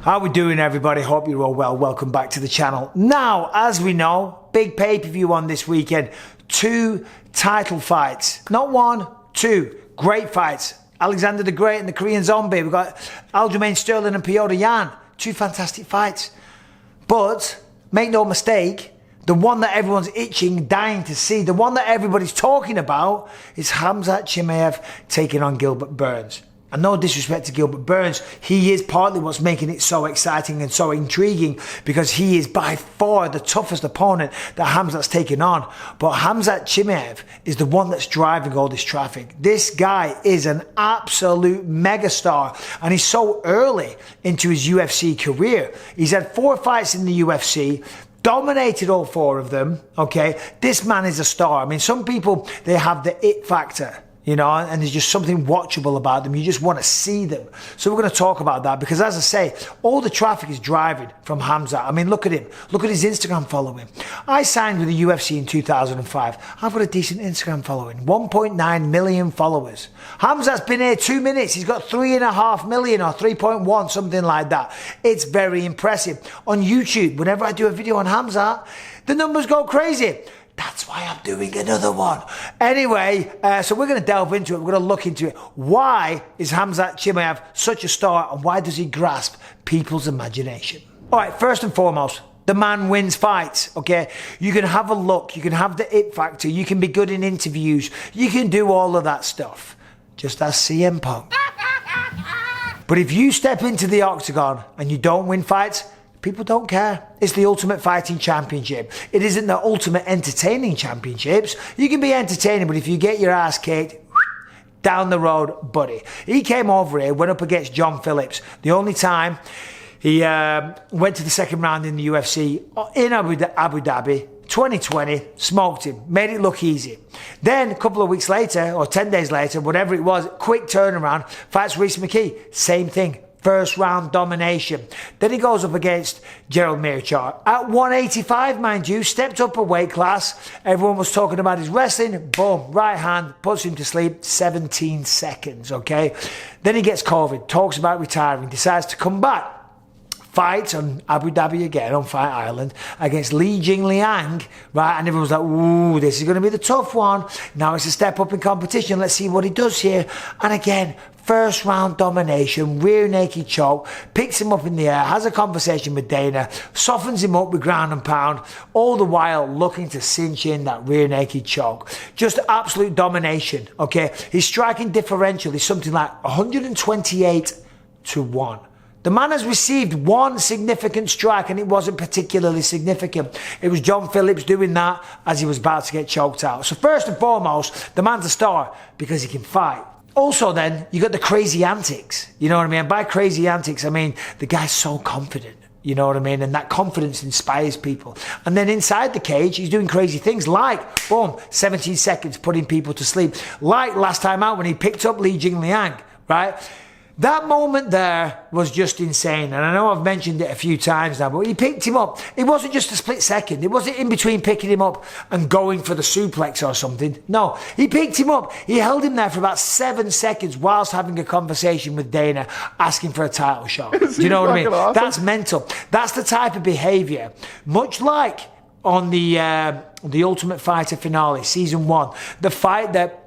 How we doing, everybody? Hope you're all well. Welcome back to the channel. Now, as we know, big pay-per-view on this weekend. 2 title fights. Not 1, 2. Great fights. Alexander the Great and the Korean Zombie. We've got Aljamain Sterling and Petr Yan. 2 fantastic fights. But, make no mistake, the one that everyone's itching, dying to see, the one that everybody's talking about is Khamzat Chimaev taking on Gilbert Burns. And no disrespect to Gilbert Burns, he is partly what's making it so exciting and so intriguing, because he is by far the toughest opponent that Khamzat's taken on. But Khamzat Chimaev is the one that's driving all this traffic. This guy is an absolute megastar, and he's so early into his UFC career. He's had 4 fights in the UFC, dominated all 4 of them, okay? This man is a star. I mean, some people, they have the it factor, you know, and there's just something watchable about them. You just want to see them. So we're going to talk about that because, as I say, all the traffic is driving from Khamzat. I mean, look at him. Look at his Instagram following. I signed with the UFC in 2005. I've got a decent Instagram following. 1.9 million followers. Khamzat's been here 2 minutes. He's got 3.5 million or 3.1, something like that. It's very impressive. On YouTube, whenever I do a video on Khamzat, the numbers go crazy. That's why I'm doing another one. Anyway, so we're going to delve into it. We're going to look into it. Why is Khamzat Chimaev such a star, and why does he grasp people's imagination? All right, first and foremost, the man wins fights, okay? You can have a look. You can have the it factor. You can be good in interviews. You can do all of that stuff. Just as CM Punk. But if you step into the Octagon and you don't win fights, people don't care. It's the Ultimate Fighting Championship. It isn't the Ultimate Entertaining Championships. You can be entertaining, but if you get your ass kicked, down the road, buddy. He came over here, went up against John Phillips. The only time he went to the second round in the UFC in Abu Dhabi, 2020, smoked him, made it look easy. Then a couple of weeks later, or 10 days later, whatever it was, quick turnaround, fights Reese McKee, same thing. First round domination. Then he goes up against Gerald Meerschaert at 185, mind you, stepped up a weight class. Everyone was talking about his wrestling. Boom, right hand, puts him to sleep, 17 seconds, okay? Then he gets COVID, talks about retiring, decides to come back. Fight on Abu Dhabi again, on Fight Island, against Li Jingliang, right? And everyone's like, ooh, this is going to be the tough one. Now it's a step up in competition. Let's see what he does here. And again, first round domination, rear naked choke, picks him up in the air, has a conversation with Dana, softens him up with ground and pound, all the while looking to cinch in that rear naked choke. Just absolute domination, okay? His striking differential is something like 128-1. The man has received 1 significant strike, and it wasn't particularly significant. It was John Phillips doing that as he was about to get choked out. So first and foremost, the man's a star because he can fight. Also then, you got the crazy antics. You know what I mean? By crazy antics, I mean the guy's so confident. You know what I mean? And that confidence inspires people. And then inside the cage, he's doing crazy things like, boom, 17 seconds, putting people to sleep. Like last time out when he picked up Li Jingliang, right? That moment there was just insane. And I know I've mentioned it a few times now, but when he picked him up, it wasn't just a split second. It wasn't in between picking him up and going for the suplex or something. No, he picked him up. He held him there for about 7 seconds whilst having a conversation with Dana, asking for a title shot. Do you know what I mean? Awesome. That's mental. That's the type of behavior, much like on the Ultimate Fighter finale, season 1, the fight that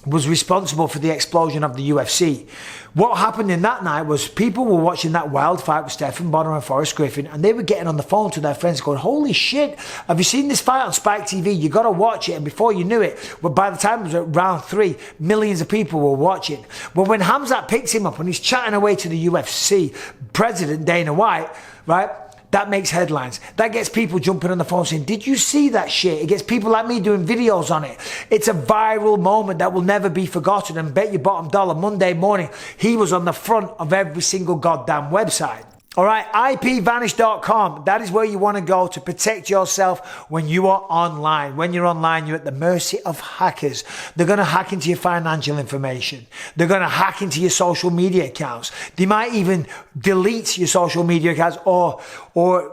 was responsible for the explosion of the UFC. What happened in that night was people were watching that wild fight with Stephen Bonner and Forrest Griffin, and they were getting on the phone to their friends going, holy shit, have you seen this fight on Spike TV? You got to watch it. And before you knew it, well, by the time it was at round 3, millions of people were watching. Well, when Khamzat picks him up and he's chatting away to the UFC President Dana White, right? That makes headlines. That gets people jumping on the phone saying, did you see that shit? It gets people like me doing videos on it. It's a viral moment that will never be forgotten. And bet your bottom dollar, Monday morning, he was on the front of every single goddamn website. All right, IPVanish.com. That is where you want to go to protect yourself when you are online. When you're online, you're at the mercy of hackers. They're going to hack into your financial information. They're going to hack into your social media accounts. They might even delete your social media accounts or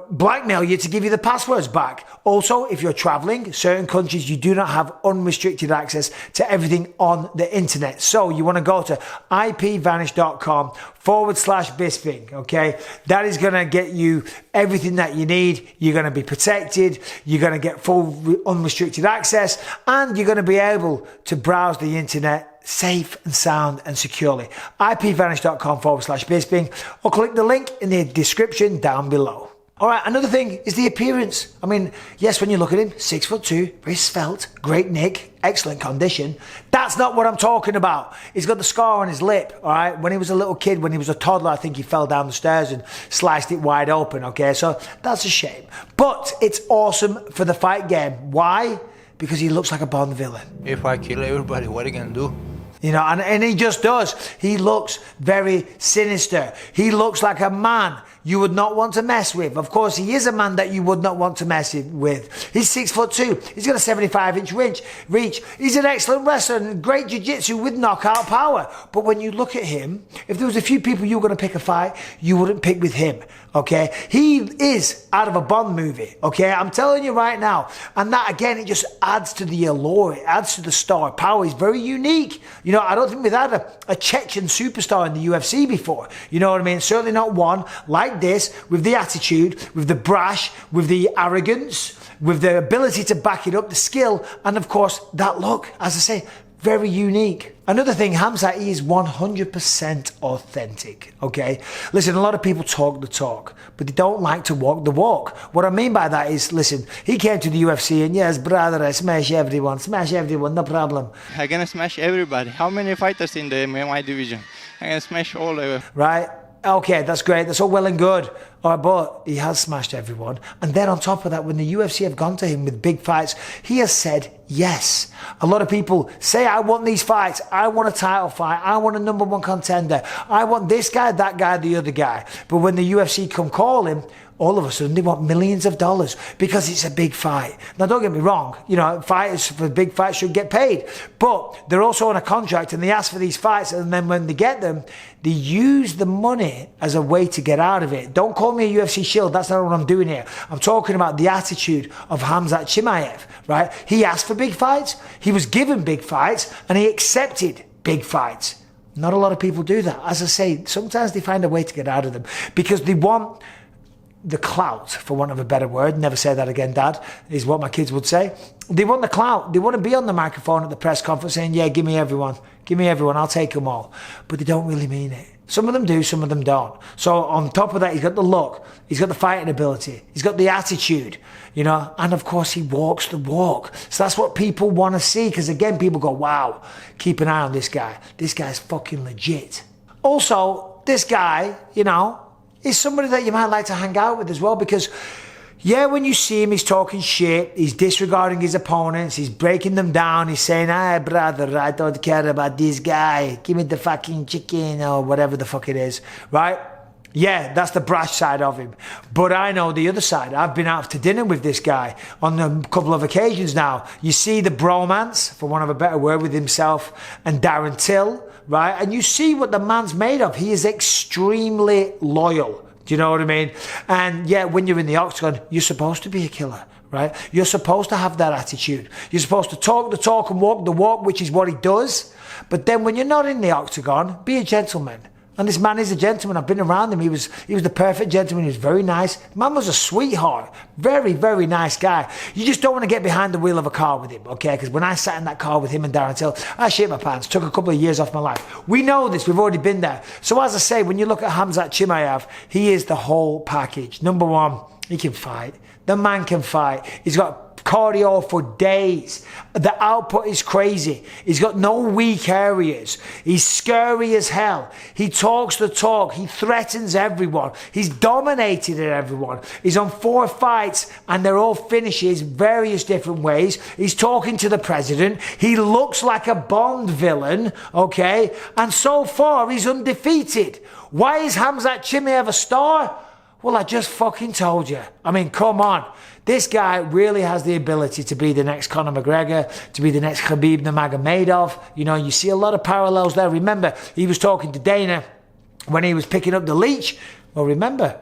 blackmail you to give you the passwords back. Also, if you're traveling, certain countries, you do not have unrestricted access to everything on the internet. So you want to go to IPVanish.com Bisping, okay? That is going to get you everything that you need. You're going to be protected. You're going to get full unrestricted access, and you're going to be able to browse the internet safe and sound and securely. ipvanish.com/Bisping, or click the link in the description down below. All right, another thing is the appearance. I mean, yes, when you look at him, 6'2", very svelte, great nick, excellent condition. That's not what I'm talking about. He's got the scar on his lip, all right? When he was a little kid, when he was a toddler, I think he fell down the stairs and sliced it wide open, okay? So that's a shame. But it's awesome for the fight game. Why? Because he looks like a Bond villain. If I kill everybody, what are you gonna do? You know, and he just does. He looks very sinister. He looks like a man you would not want to mess with. Of course, he is a man that you would not want to mess with. He's 6'2". He's got a 75-inch reach. He's an excellent wrestler and great jiu-jitsu with knockout power. But when you look at him, if there was a few people you were going to pick a fight, you wouldn't pick with him, okay? He is out of a Bond movie, okay? I'm telling you right now. And that, again, it just adds to the allure. It adds to the star power. He's very unique. You know, I don't think we've had a Chechen superstar in the UFC before. You know what I mean? Certainly not one like this, with the attitude, with the brash, with the arrogance, with the ability to back it up, the skill, and of course, that look, as I say, very unique. Another thing, Khamzat is 100% authentic, okay? Listen, a lot of people talk the talk, but they don't like to walk the walk. What I mean by that is, listen, he came to the UFC and yes, brother, I smash everyone, no problem. I'm gonna smash everybody. How many fighters in the MMA division? I'm gonna smash all of them. Right? Okay, that's great. That's all well and good. All right, but he has smashed everyone. And then on top of that, when the UFC have gone to him with big fights, he has said yes. A lot of people say, I want these fights. I want a title fight. I want a #1 contender. I want this guy, that guy, the other guy. But when the UFC come call him, all of a sudden they want millions of dollars because it's a big fight. Now, don't get me wrong. You know, fighters for big fights should get paid. But they're also on a contract and they ask for these fights. And then when they get them, they use the money as a way to get out of it. Don't call me a UFC shield. That's not what I'm doing here. I'm talking about the attitude of Khamzat Chimaev, right? He asked for big fights. He was given big fights and he accepted big fights. Not a lot of people do that. As I say, sometimes they find a way to get out of them because they want the clout, for want of a better word. Never say that again, Dad, is what my kids would say. They want the clout. They want to be on the microphone at the press conference saying, yeah, give me everyone. Give me everyone. I'll take them all. But they don't really mean it. Some of them do, some of them don't. So on top of that, he's got the look. He's got the fighting ability. He's got the attitude, you know, and of course he walks the walk. So that's what people want to see because, again, people go, wow, keep an eye on this guy. This guy's fucking legit. Also, this guy, you know, is somebody that you might like to hang out with as well because, yeah, when you see him, he's talking shit, he's disregarding his opponents, he's breaking them down, he's saying, hey, brother, I don't care about this guy, give me the fucking chicken or whatever the fuck it is, right? Yeah, that's the brash side of him. But I know the other side. I've been out to dinner with this guy on a couple of occasions now. You see the bromance, for want of a better word, with himself and Darren Till, right? And you see what the man's made of. He is extremely loyal. Do you know what I mean? And yeah, when you're in the Octagon, you're supposed to be a killer, right? You're supposed to have that attitude. You're supposed to talk the talk and walk the walk, which is what he does. But then when you're not in the Octagon, be a gentleman. And this man is a gentleman. I've been around him. He was the perfect gentleman. He was very nice. Man was a sweetheart. Very, very nice guy. You just don't want to get behind the wheel of a car with him, okay? Because when I sat in that car with him and Darren Till, I shit my pants. Took a couple of years off my life. We know this. We've already been there. So as I say, when you look at Khamzat Chimaev, he is the whole package. #1, he can fight. The man can fight. He's got cardio for days. The output is crazy. He's got no weak areas. He's scary as hell. He talks the talk. He threatens everyone. He's dominated at everyone. He's on 4 fights and they're all finishes various different ways. He's talking to the president. He looks like a Bond villain, okay? And so far, he's undefeated. Why is Khamzat Chimaev a star? Well, I just fucking told you. I mean, come on. This guy really has the ability to be the next Conor McGregor, to be the next Khabib Nurmagomedov. You know, you see a lot of parallels there. Remember, he was talking to Dana when he was picking up the leech. Well, remember,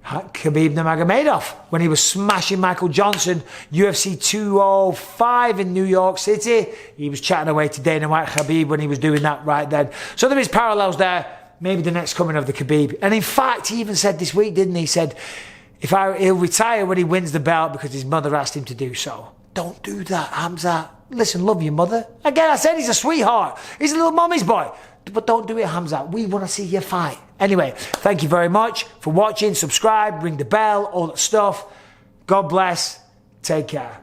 Khabib Nurmagomedov, when he was smashing Michael Johnson, UFC 205 in New York City. He was chatting away to Dana White, Khabib, when he was doing that right then. So there is parallels there. maybe the next coming of the Khabib. And in fact, he even said this week, didn't he? He said, he'll retire when he wins the belt because his mother asked him to do so. Don't do that, Khamzat. Listen, love your mother. Again, I said he's a sweetheart. He's a little mommy's boy. But don't do it, Khamzat. We want to see you fight. Anyway, thank you very much for watching. Subscribe, ring the bell, all that stuff. God bless. Take care.